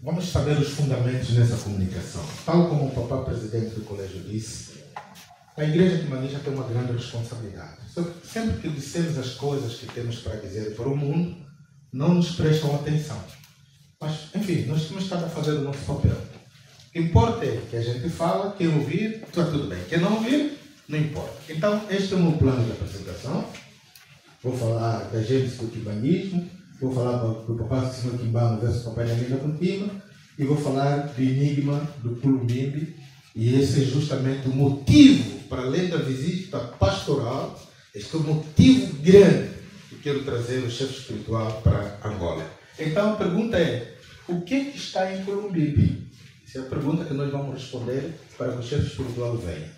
Vamos saber os fundamentos nessa comunicação. Tal como o papá presidente do colégio disse, a igreja quimbandista tem uma grande responsabilidade. Só que sempre que dissemos as coisas que temos para dizer para o mundo, não nos prestam atenção. Mas, enfim, nós temos estado a fazer o nosso papel. O que importa é que a gente fala, quem ouvir, está tudo bem. Quem não ouvir, não importa. Então, este é o meu plano de apresentação. Vou falar da gênese do quimbandismo, vou falar do papá Simão Kimbamo versus Papai da Linda Contínua e vou falar do enigma do Culumbimbi. E esse é justamente o motivo, para além da visita pastoral, este é o motivo grande que quero trazer o chefe espiritual para Angola. Então a pergunta é, o que está em Culumbimbi? Essa é a pergunta que nós vamos responder para que o chefe espiritual venha.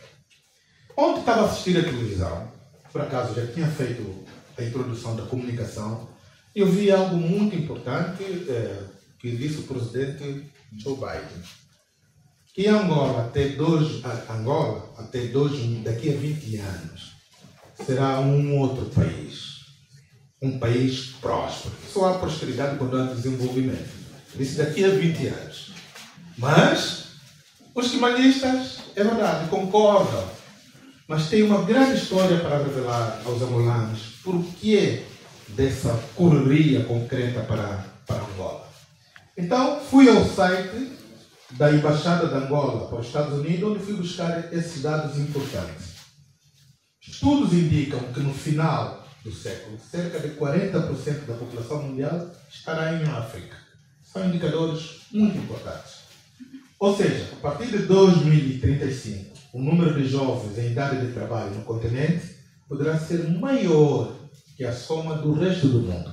Ontem estava a assistir a televisão, por acaso já tinha feito a introdução da comunicação, e eu vi algo muito importante que disse o presidente Joe Biden. Que daqui a 20 anos, será um outro país. Um país próspero. Só há prosperidade quando há desenvolvimento. Disse daqui a 20 anos. Mas, os quimbandistas, é verdade, concordam. Mas tem uma grande história para revelar aos angolanos. Por que dessa correria concreta para Angola? Então, fui ao site da Embaixada de Angola para os Estados Unidos, onde fui buscar esses dados importantes. Estudos indicam que no final do século, cerca de 40% da população mundial estará em África. São indicadores muito importantes. Ou seja, a partir de 2035, o número de jovens em idade de trabalho no continente poderá ser maior que a soma do resto do mundo.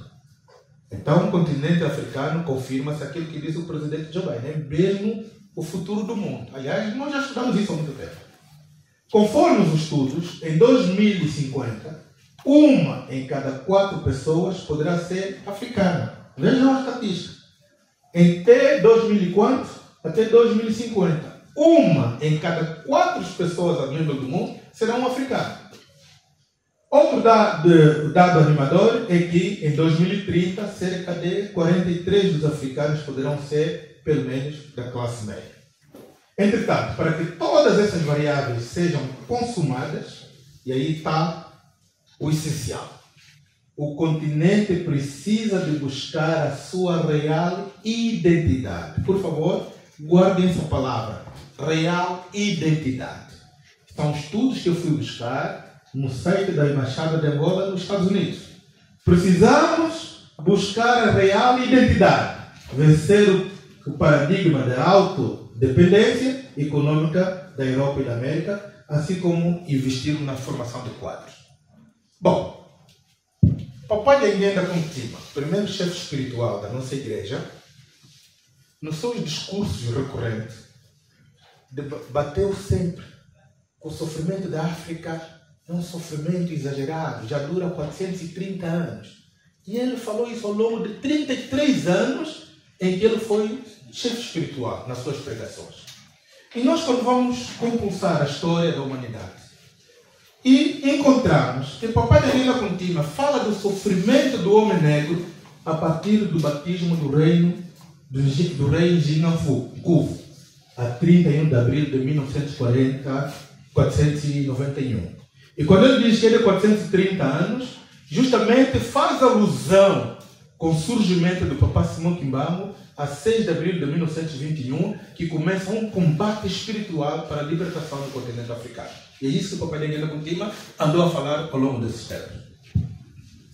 Então, o continente africano confirma-se aquilo que diz o presidente Joe Biden, é mesmo o futuro do mundo. Aliás, nós já estudamos isso há muito tempo. Conforme os estudos, em 2050, 1 em cada 4 pessoas poderá ser africana. Vejam a estatística. Até 2050, 1 em cada 4 pessoas ao nível do mundo serão africanas. Outro dado animador é que em 2030 cerca de 43 dos africanos poderão ser pelo menos da classe média. Entretanto, para que todas essas variáveis sejam consumadas, e aí está o essencial, o continente precisa de buscar a sua real identidade. Por favor, guardem essa palavra, real identidade. São estudos que eu fui buscar no site da Embaixada de Angola nos Estados Unidos. Precisamos buscar a real identidade, vencer o paradigma da autodependência econômica da Europa e da América, assim como investir na formação de quadros. Bom, Papai da Linda Contínua, primeiro chefe espiritual da nossa igreja, nos seus discursos recorrentes, debateu sempre que o sofrimento da África é um sofrimento exagerado, já dura 430 anos. E ele falou isso ao longo de 33 anos em que ele foi chefe espiritual nas suas pregações. E nós, quando vamos compulsar a história da humanidade, e encontramos que o Papai da Linda Contínua fala do sofrimento do homem negro a partir do batismo do rei Ginanfuku, a 31 de abril de 491. E quando ele diz que ele é 430 anos, justamente faz alusão com o surgimento do Papá Simão Kimbamo a 6 de abril de 1921, que começa um combate espiritual para a libertação do continente africano. E é isso que o Papai da Linda Contínua andou a falar ao longo desses tempos.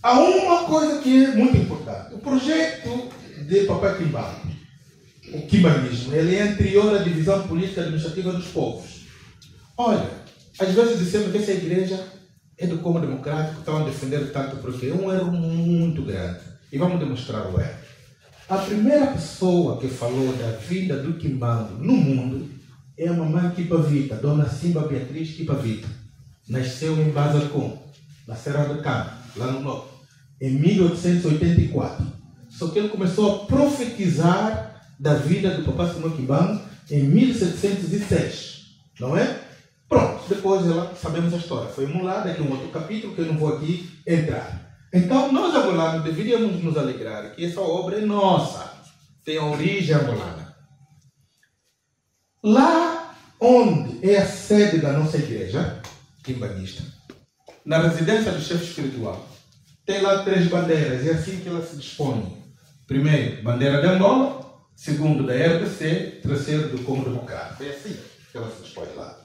Há uma coisa que é muito importante. O projeto de Papai Kimbamo, o quimbandismo, ele é anterior à divisão política administrativa dos povos. Olha, às vezes dizemos que essa igreja é do Congo Democrático, estão a defender tanto porque é um erro muito grande. E vamos demonstrar o erro. A primeira pessoa que falou da vinda do Kimbando no mundo é a mamãe Kipavita, Dona Simba Beatriz Kipavita. Nasceu em Bazarcon, na Serra do Cabo, lá no norte, em 1884. Só que ele começou a profetizar da vida do Papá Simão Kimbando em 1706, não é? Pronto, depois ela, sabemos a história. Foi emulada, aqui um outro capítulo que eu não vou aqui entrar. Então, nós angolanos deveríamos nos alegrar que essa obra é nossa, tem a origem angolana. Lá onde é a sede da nossa igreja, quimbanguista, na residência do chefe espiritual, tem lá 3 bandeiras, e é assim que ela se dispõe. Primeiro, bandeira de Angola, segundo, da RDC, terceiro, do Congo Democrático. É assim que ela se dispõe lá.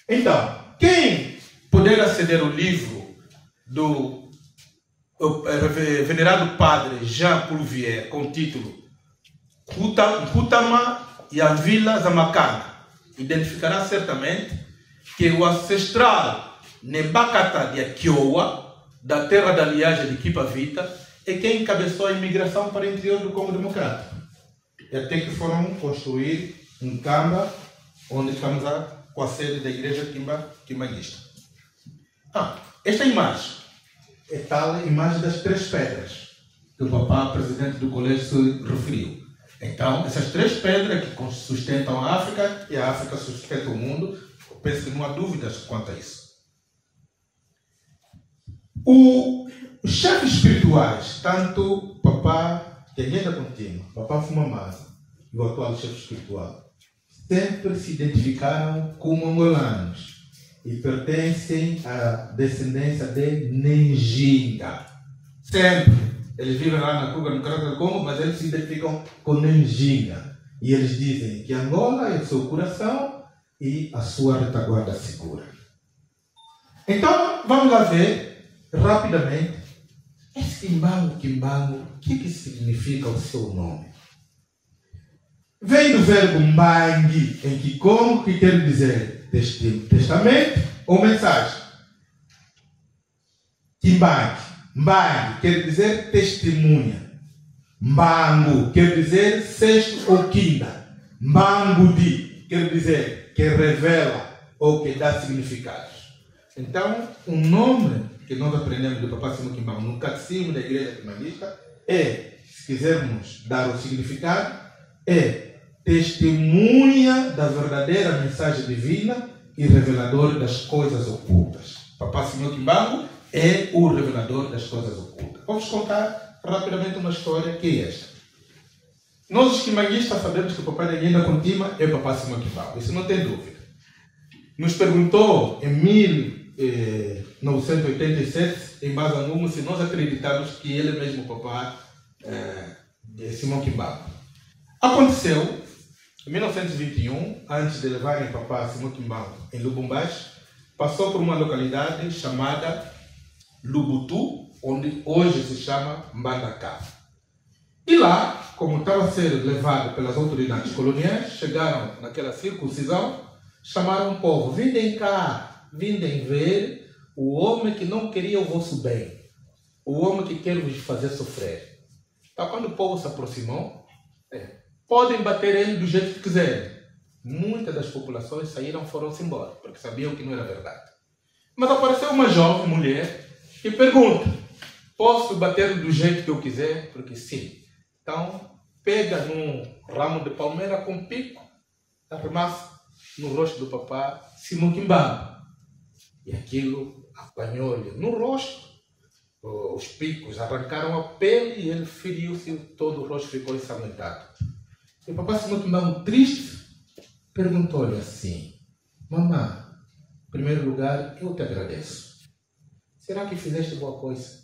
Então, quem puder aceder ao livro do venerado padre Jean Pulvier, com o título Kutama e a Vila Zamacanga, identificará certamente que o ancestral Nebakata de Akiowa, da terra da linhagem de Kipavita, é quem encabeçou a imigração para o interior do Congo Democrático. E até que foram construir um camba onde estamos com a sede da igreja quimbanguista. Esta imagem é tal imagem das 3 pedras que o papá, presidente do colégio, se referiu. Então, essas 3 pedras que sustentam a África e a África sustenta o mundo, eu penso que não há dúvidas quanto a isso. Os chefes espirituais, tanto o papá Tengenda Contínua, o papá Fumamaza e o atual chefe espiritual, sempre se identificaram como angolanos e pertencem à descendência de Nenjinga. Sempre. Eles vivem lá na Cuba, no Democrático do Congo, mas eles se identificam com Nenjinga. E eles dizem que Angola é o seu coração e a sua retaguarda segura. Então, vamos lá ver, rapidamente, esse Quimbango, o que significa o seu nome? Vem do verbo mbangi, em Kikongo, que quer dizer testamento ou mensagem. Kimbangi. Mbangi quer dizer testemunha. Mbangu quer dizer sexto ou quinta. Mbangudi quer dizer que revela ou que dá significados. Então, o nome que nós aprendemos do Papá Simão Quimbangu no catecismo da igreja quimbanguista é, se quisermos dar o significado, é testemunha da verdadeira mensagem divina e revelador das coisas ocultas. Papá Simão Quimbangu é o revelador das coisas ocultas. Vamos contar rapidamente uma história que é esta. Nós, os quimbanguistas, sabemos que o papai da Guinda Contínua é o Papá Simão Quimbangu. Isso não tem dúvida. Nos perguntou em 1987, em Bazangumo, se nós acreditamos que ele é mesmo o Papá Simão Quimbangu. Aconteceu, em 1921, antes de levarem o Papá Simão Quimbangu em Lubumbashi, passou por uma localidade chamada Lubutu, onde hoje se chama Mbandaka. E lá, como estava a ser levado pelas autoridades coloniais, chegaram naquela circuncisão, chamaram o povo: vindem cá, vindem ver o homem que não queria o vosso bem, o homem que quer vos fazer sofrer. Então, quando o povo se aproximou, podem bater ele do jeito que quiserem. Muitas das populações saíram, foram-se embora, porque sabiam que não era verdade. Mas apareceu uma jovem mulher e pergunta: posso bater do jeito que eu quiser? Porque sim. Então, pega num ramo de palmeira com pico, arremassa no rosto do papá Simão Quimbangu. E aquilo apanhou-lhe no rosto, os picos arrancaram a pele e ele feriu-se, todo o rosto ficou ensanguentado. E o papá Simão Quimbangu, triste, perguntou-lhe assim: mamã, em primeiro lugar, eu te agradeço. Será que fizeste boa coisa?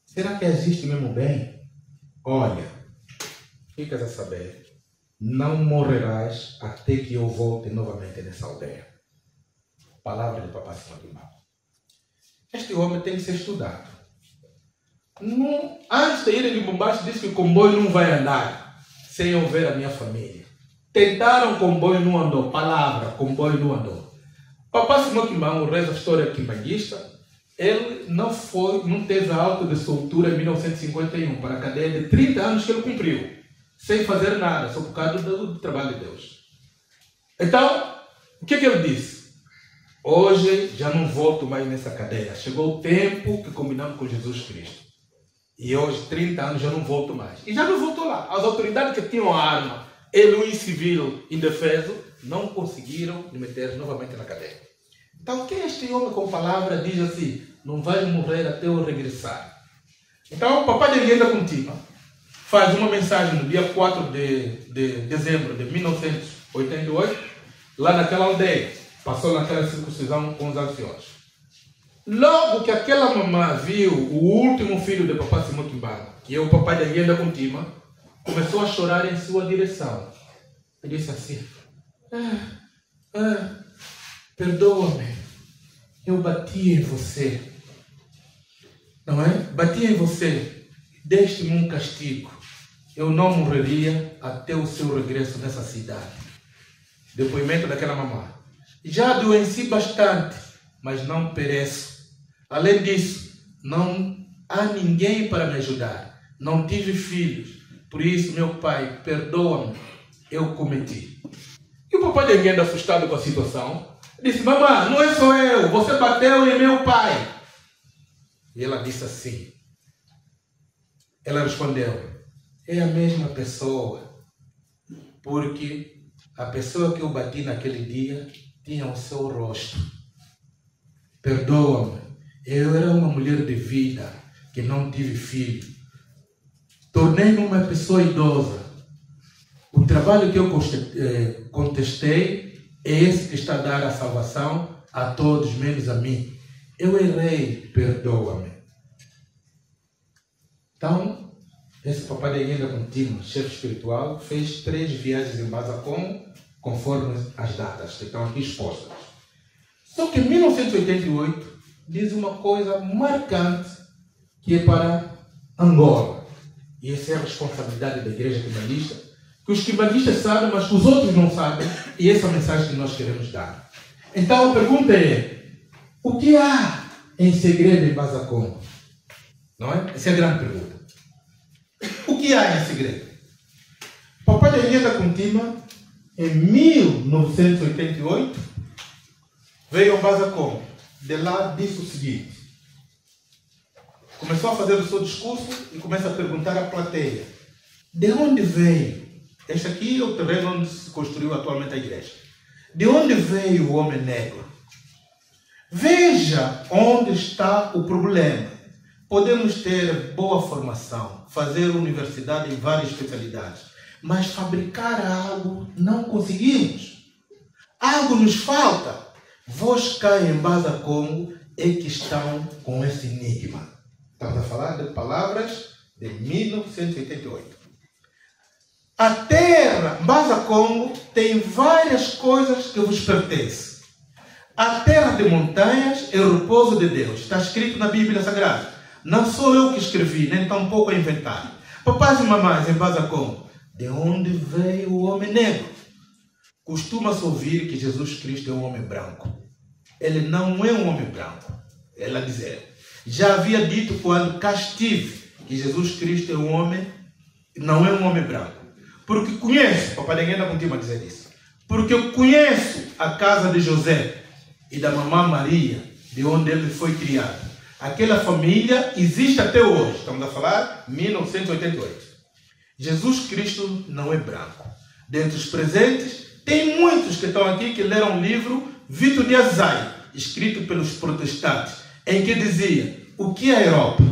Será que agiste mesmo bem? Olha, ficas a saber, não morrerás até que eu volte novamente nessa aldeia. Palavra de papá Simão Quimbangu. Este homem tem que ser estudado. Não, antes de ir em Lubumbashi, disse que o comboio não vai andar sem eu ver a minha família. Tentaram, o comboio não andou. Palavra, comboio não andou. Papá Simão Quimbangu, reza a história quimbanguista, ele não teve a auto de soltura em 1951 para a cadeia de 30 anos que ele cumpriu, sem fazer nada, só por causa do trabalho de Deus. Então, o que ele disse? Hoje já não volto mais nessa cadeia. Chegou o tempo que combinamos com Jesus Cristo. E hoje, 30 anos, já não volto mais. E já não voltou lá. As autoridades que tinham a arma, ele, um civil indefeso, não conseguiram me meter novamente na cadeia. Então, quem é este homem com palavra diz assim: não vais morrer até eu regressar? Então, o papai de Guinda Contínua faz uma mensagem no dia 4 de dezembro de 1988, lá naquela aldeia. Passou naquela circuncisão com os anciões. Logo que aquela mamã viu o último filho de papai Simão Kimbanga, que é o papai da Guenda Contima, começou a chorar em sua direção. E disse assim: perdoa-me, eu bati em você. Não é? Bati em você, deste-me um castigo. Eu não morreria até o seu regresso nessa cidade. Depoimento daquela mamã: já adoeci bastante, mas não pereço. Além disso, não há ninguém para me ajudar. Não tive filhos. Por isso, meu pai, perdoa-me, eu cometi. E o papai de Guenda, assustado com a situação, disse: mamãe, não é só eu, você bateu em meu pai. E ela disse assim, ela respondeu: é a mesma pessoa, porque a pessoa que eu bati naquele dia tinha o seu rosto. Perdoa-me, eu era uma mulher de vida que não tive filho. Tornei-me uma pessoa idosa. O trabalho que eu contestei é esse que está a dar a salvação a todos, menos a mim. Eu errei, perdoa-me. Então, esse papai da Guenda Contima, chefe espiritual, fez 3 viagens em Basacom, conforme as datas que estão aqui expostas. Só que em 1988 diz uma coisa marcante que é para Angola. E essa é a responsabilidade da igreja quimbandista, que os quimbandistas sabem, mas que os outros não sabem, e essa é a mensagem que nós queremos dar. Então a pergunta é: o que há em segredo em Basacom? Não é? Essa é a grande pergunta. O que há em segredo? Papai da Guenda Contima, em 1988, veio a Basacom. De lá disse o seguinte: começou a fazer o seu discurso e começa a perguntar à plateia: de onde veio? Este aqui é o terreno onde se construiu atualmente a igreja. De onde veio o homem negro? Veja onde está o problema. Podemos ter boa formação, fazer universidade em várias especialidades, mas fabricar algo não conseguimos. Algo nos falta. Vós cá em Basacom é que estão com esse enigma. Estamos a falar de palavras de 1988. A terra, Basacom, tem várias coisas que vos pertencem. A terra de montanhas é o repouso de Deus. Está escrito na Bíblia Sagrada. Não sou eu que escrevi, nem tampouco a inventei. Papais e mamães em Basacom, de onde veio o homem negro? Costuma-se ouvir que Jesus Cristo é um homem branco. Ele não é um homem branco. Ela dizer. Já havia dito quando cá estive que Jesus Cristo é um homem, não é um homem branco. Porque conheço, papai da Guenda continua a dizer isso, porque eu conheço a casa de José e da mamã Maria, de onde ele foi criado. Aquela família existe até hoje. Estamos a falar 1988. Jesus Cristo não é branco. Dentre os presentes, tem muitos que estão aqui que leram o livro Vitor de Azai, escrito pelos protestantes, em que dizia: o que é a Europa?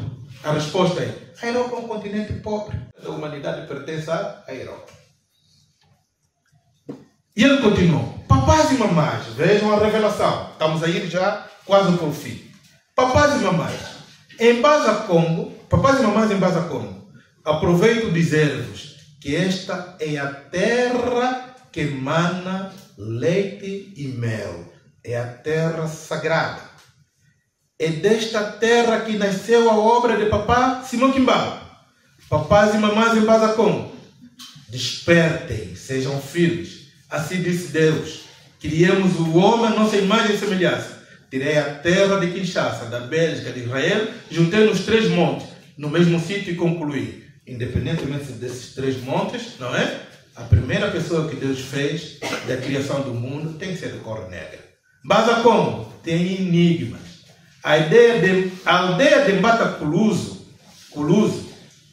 A resposta é: a Europa é um continente pobre. A humanidade pertence à Europa. E ele continuou: papais e mamães, vejam a revelação. Estamos a ir já quase para o fim. Papais e mamães, em Basacom, papais e mamães em Basacom, aproveito dizer-vos que esta é a terra que emana leite e mel. É a terra sagrada. É desta terra que nasceu a obra de Papá Simão Kimbanga. Papais e mamães em Basacom, despertem, sejam firmes. Assim disse Deus: criemos o homem a nossa imagem e semelhança. Tirei a terra de Kinshasa, da Bélgica, de Israel, juntei nos 3 montes, no mesmo sítio, e concluí. Independentemente desses 3 montes, não é? A primeira pessoa que Deus fez da criação do mundo tem que ser de cor negra. Basacom tem enigmas. A aldeia de Mbataculuzu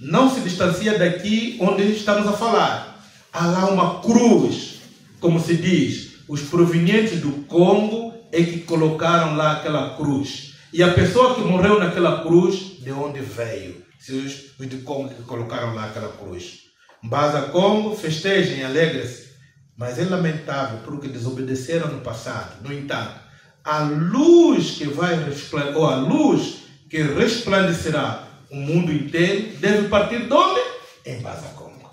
não se distancia daqui onde estamos a falar. Há lá uma cruz, como se diz. Os provenientes do Congo é que colocaram lá aquela cruz. E a pessoa que morreu naquela cruz, de onde veio? Se os de Congo que colocaram lá aquela cruz. Mbaza Congo, festejem, alegrem-se. Mas é lamentável porque desobedeceram no passado. No entanto, a luz que vai resplandecer, ou a luz que resplandecerá o mundo inteiro, deve partir de onde? Em Mbaza Congo.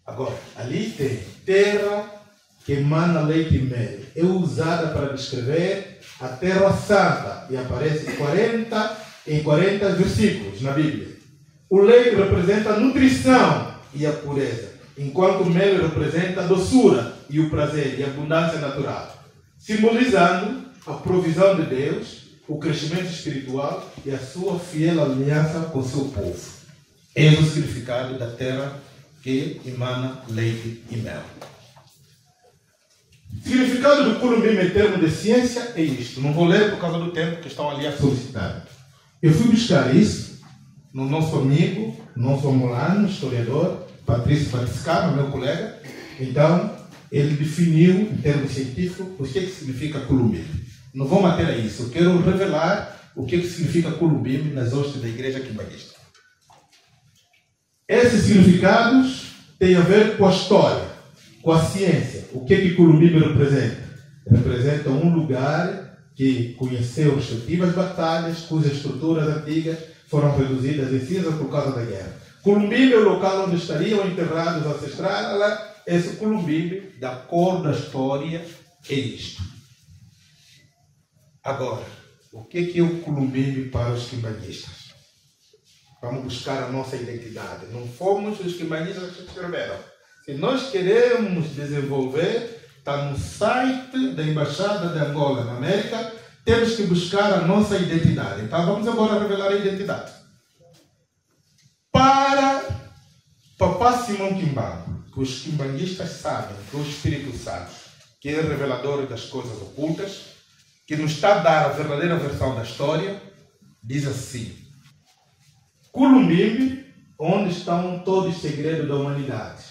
Agora, ali tem terra que emana leite e mel. É usada para descrever a terra santa e aparece em 40 versículos na Bíblia. O leite representa a nutrição e a pureza, enquanto o mel representa a doçura e o prazer e a abundância natural, simbolizando a provisão de Deus, o crescimento espiritual e a sua fiel aliança com seu povo. É o significado da terra que emana leite e mel. O significado do Culumbim em termos de ciência é isto. Não vou ler por causa do tempo que estão ali a solicitar. Eu fui buscar isso no nosso amigo, nosso angolano, historiador, Patrício Batiscano, meu colega. Então, ele definiu, em termos científicos, o que significa Culumbim. Não vou matar a isso. Eu quero revelar o que significa Culumbim nas hostes da igreja quimbanguista. Esses significados têm a ver com a história, com a ciência. O que Culumbim representa? Representa um lugar que conheceu respectivas batalhas, cujas estruturas antigas foram reduzidas em cinza por causa da guerra. Culumbim é o local onde estariam enterrados os ancestrais. Esse Culumbim, da cor da história, é isto. Agora, o que é o Culumbim para os quimbanguistas? Vamos buscar a nossa identidade. Não fomos os quimbanguistas que escreveram. Se nós queremos desenvolver, está no site da Embaixada de Angola na América, temos que buscar a nossa identidade. Então vamos agora revelar a identidade. Para Papá Simão Quimbango, que os quimbanguistas sabem que o Espírito Santo, que é revelador das coisas ocultas, que nos está a dar a verdadeira versão da história, diz assim: Culumbim, onde estão todos os segredos da humanidade.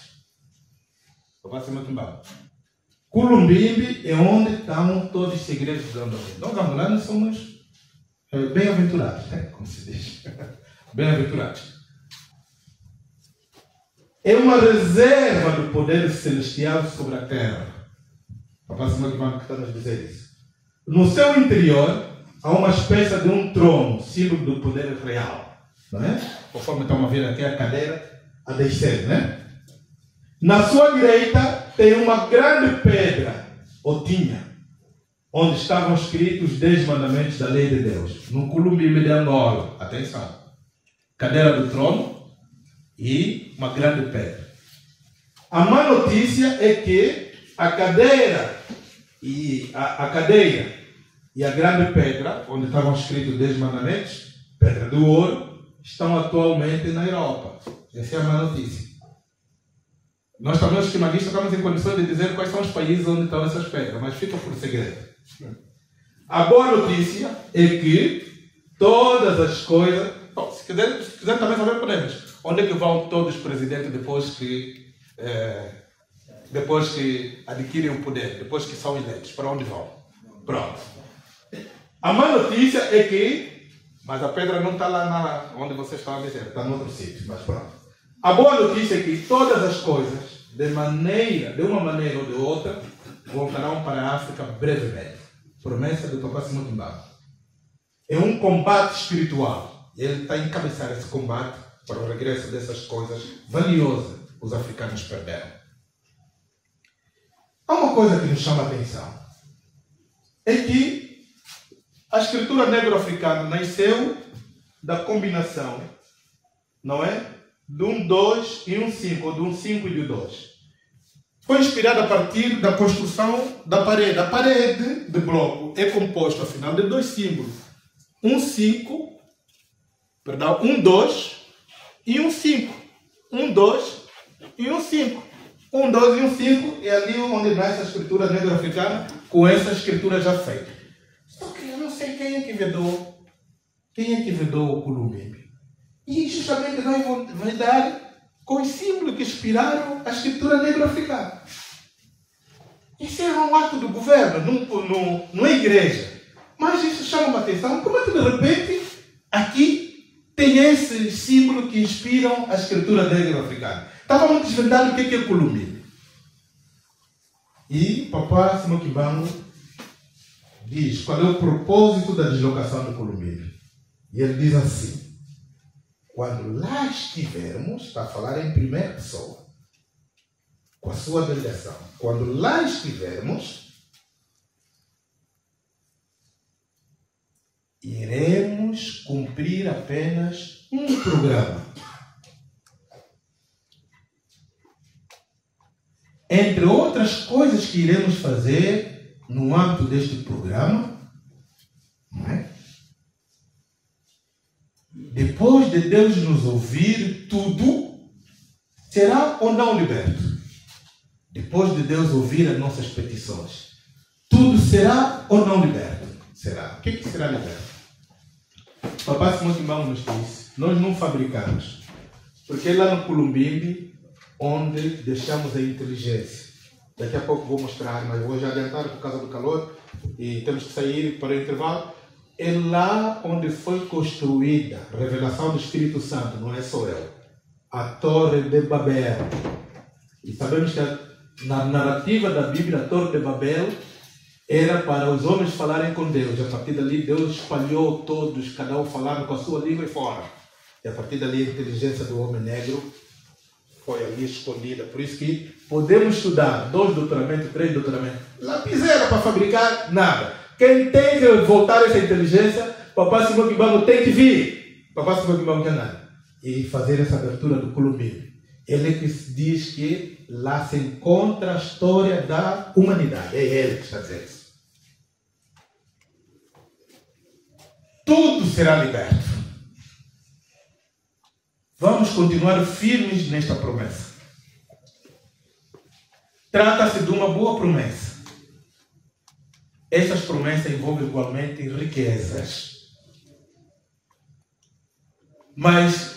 Papá Simão Quimbango. Culumbim é onde estão todos os segredos da humanidade. Nós angolanos somos bem-aventurados, como se diz. Bem-aventurados. É uma reserva do poder celestial sobre a terra. Papá Simão Quimbango que está nos dizer isso. No seu interior há uma espécie de um trono, símbolo do poder real. Não é? Conforme estamos a ver aqui a cadeira a descer, né? Na sua direita tem uma grande pedra, ou tinha, onde estavam escritos os 10 mandamentos da lei de Deus. No Culumbim de Angola, atenção, cadeira do trono e uma grande pedra. A má notícia é que a cadeira e a grande pedra, onde estavam escritos os 10 mandamentos, pedra do ouro, estão atualmente na Europa. Essa é a má notícia. Nós também, os quimbanguistas, estamos em condições de dizer quais são os países onde estão essas pedras, mas fica por segredo. A boa notícia é que todas as coisas... Bom, se quiser também saber, podemos. Onde é que vão todos os presidentes depois que adquirem o poder, depois que são eleitos? Para onde vão? Pronto. A má notícia é que... Mas a pedra não está lá onde vocês estão a dizer, está em outro sítio, mas pronto. A boa notícia é que todas as coisas, de uma maneira ou de outra, voltarão para a África brevemente. Promessa do Papá Simão Quimbango. É um combate espiritual. Ele está a encabeçar esse combate para o regresso dessas coisas valiosas que os africanos perderam. Há uma coisa que nos chama a atenção. É que a escritura negro-africana nasceu da combinação, não é? De um 2 e um 5, ou de um 5 e de 2. Foi inspirada a partir da construção da parede. A parede de bloco é composta, afinal, de 2 símbolos. Um 2 e um 5. Um 2 e um 5. Um 2 e um 5 é ali onde nasce a escritura negro-africana, com essa escritura já feita. Só que eu não sei quem é que vedou o Culumbim. E justamente nós vamos dar com os símbolos que inspiraram a escritura negro-africana. Isso é um ato do governo, não é igreja. Mas isso chama a atenção. Como é que de repente aqui tem esse símbolo que inspiram a escritura negra africana? Estávamos desvendando o que é Columbine. E Papá Simão Kimbangu diz qual é o propósito da deslocação do Columbine. E ele diz assim: quando lá estivermos, está a falar em primeira pessoa, com a sua delegação, quando lá estivermos, iremos cumprir apenas um programa. Entre outras coisas que iremos fazer no âmbito deste programa, não é? Depois de Deus nos ouvir, tudo será ou não liberto. Depois de Deus ouvir as nossas petições, tudo será ou não liberto? Será. O que será liberto? Papá Simão Kimbangu nos disse: nós não fabricamos. Porque lá no Columbine, onde deixamos a inteligência. Daqui a pouco vou mostrar, mas vou já adiantar por causa do calor e temos que sair para o intervalo. É lá onde foi construída a revelação do Espírito Santo, não é só eu, a Torre de Babel. E sabemos que na narrativa da Bíblia, a Torre de Babel era para os homens falarem com Deus. A partir dali, Deus espalhou todos, cada um falando com a sua língua e fora. E a partir dali, a inteligência do homem negro foi ali escondida. Por isso que podemos estudar 2 doutoramentos, 3 doutoramentos. Lapiseira para fabricar, nada. Quem tem que voltar essa inteligência, Papá Simão Kimbangu tem que vir. Papá Simão Kimbangu tem nada. E fazer essa abertura do Columbine. Ele que diz que lá se encontra a história da humanidade. É ele que está dizendo isso. Tudo será liberto. Vamos continuar firmes nesta promessa. Trata-se de uma boa promessa. Essas promessas envolvem igualmente riquezas. Mas,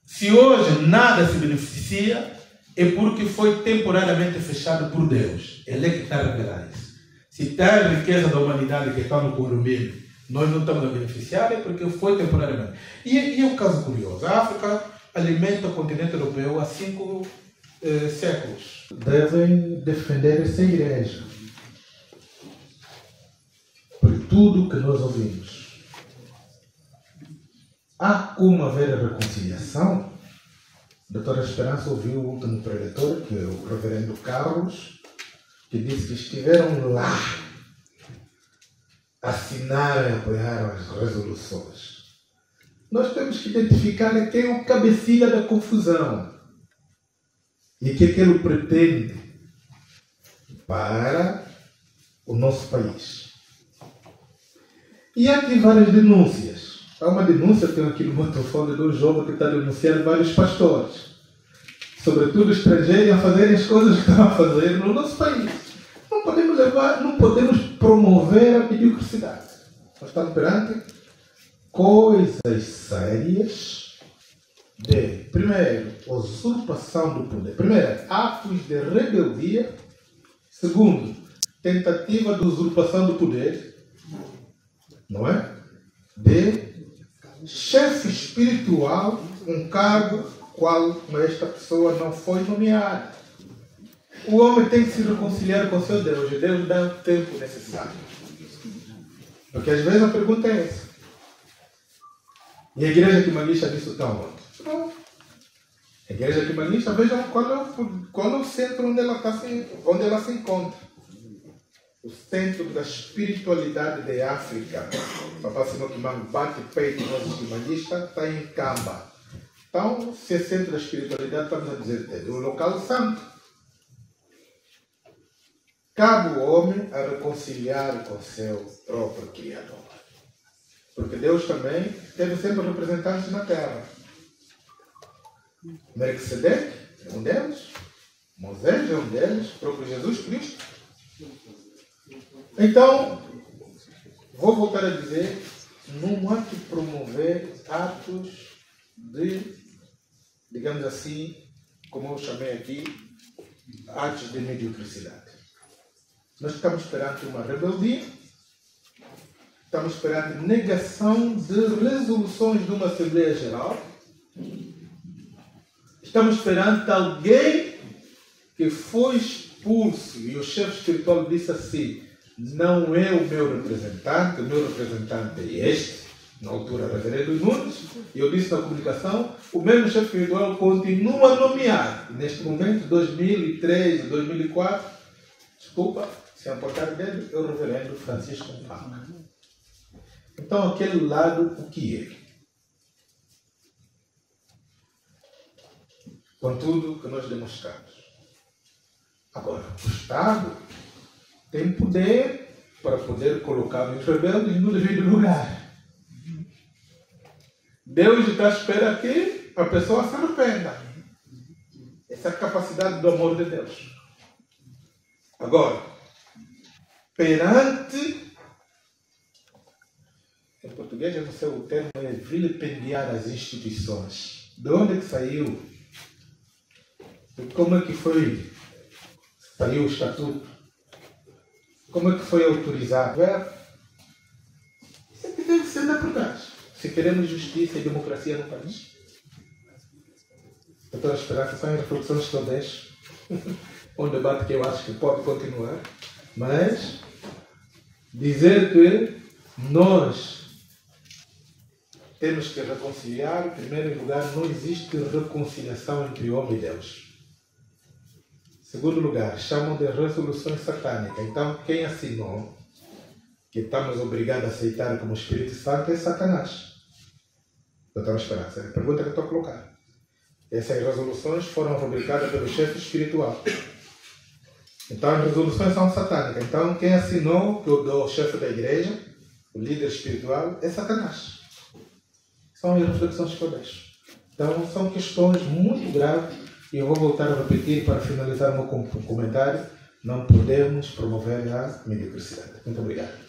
se hoje nada se beneficia, é porque foi temporariamente fechado por Deus. Ele é que está a revelar isso. Se tem a riqueza da humanidade que está no Columbine, nós não estamos a beneficiar, é porque foi temporariamente. E é um caso curioso. A África alimenta o continente europeu há 5 séculos. Devem defender essa igreja. Por tudo que nós ouvimos. Há como haver a reconciliação? A doutora Esperança ouviu o último preletor, que é o reverendo Carlos, que disse que estiveram lá, assinaram e apoiaram as resoluções. Nós temos que identificar quem é o cabecilha da confusão e o que ele pretende para o nosso país. E há aqui várias denúncias. Há uma denúncia, tenho aqui no meu telefone de um jovem que está denunciando vários pastores, sobretudo estrangeiros, a fazerem as coisas que estão a fazer no nosso país. Não podemos promover a mediocridade. Nós estamos perante coisas sérias de, primeiro, usurpação do poder. Primeiro, atos de rebeldia. Segundo, tentativa de usurpação do poder. Não é? De chefe espiritual, um cargo qual esta pessoa não foi nomeada. O homem tem que se reconciliar com seu Deus, e Deus dá o tempo necessário. Porque às vezes a pergunta é essa. E a igreja quimanguista disso está onde? Não. A igreja quimanguista, vejam qual é o centro onde ela se encontra. O centro da espiritualidade da África. Papá Simão Kimbangu bate peito nos quimanguistas, está em Kamba. Então, se é centro da espiritualidade, estamos a dizer é o local santo. Cabe o homem a reconciliar com seu próprio Criador. Porque Deus também teve sempre representantes na terra. Melquisedeque é um deles, Moisés é um deles, o próprio Jesus Cristo. Então, vou voltar a dizer, não há que promover atos de, digamos assim, como eu chamei aqui, atos de mediocridade. Nós estamos perante uma rebeldia Estamos perante negação de resoluções de uma Assembleia Geral. Estamos perante alguém que foi expulso e o chefe espiritual disse assim: não é o meu representante é este. Na altura, reverendo Nunes, e eu disse na comunicação, o mesmo chefe espiritual continua a nomear. Neste momento, 2003, 2004, desculpa, se aportar dele, é o reverendo Francisco Mpanga. Então, aquele lado, o que é? Com tudo que nós demonstramos. Agora, o Estado tem poder para poder colocar os rebeldes no devido lugar. Deus está à espera que a pessoa se arrependa. Essa é a capacidade do amor de Deus. Agora, perante, em português eu não sei o termo, é vilipendiar as instituições. De onde é que saiu? E como é que foi? Saiu o estatuto? Como é que foi autorizado? Isso é que deve ser na verdade. Se queremos justiça e democracia no país. Doutora Esperança, são as reflexões que eu deixo. Um debate que eu acho que pode continuar. Mas dizer que nós temos que reconciliar, em primeiro lugar, não existe reconciliação entre homem e Deus. Em segundo lugar, chamam de resoluções satânicas. Então, quem assinou, que estamos obrigados a aceitar como Espírito Santo, é Satanás. Doutora Esperança, a pergunta que eu estou a colocar. Essas resoluções foram rubricadas pelo chefe espiritual. Então, as resoluções são satânicas. Então, quem assinou, que o chefe da igreja, o líder espiritual, é Satanás. São as reflexões que eu deixo. Então, são questões muito graves. E eu vou voltar a repetir para finalizar o meu comentário. Não podemos promover a mediocridade. Muito obrigado.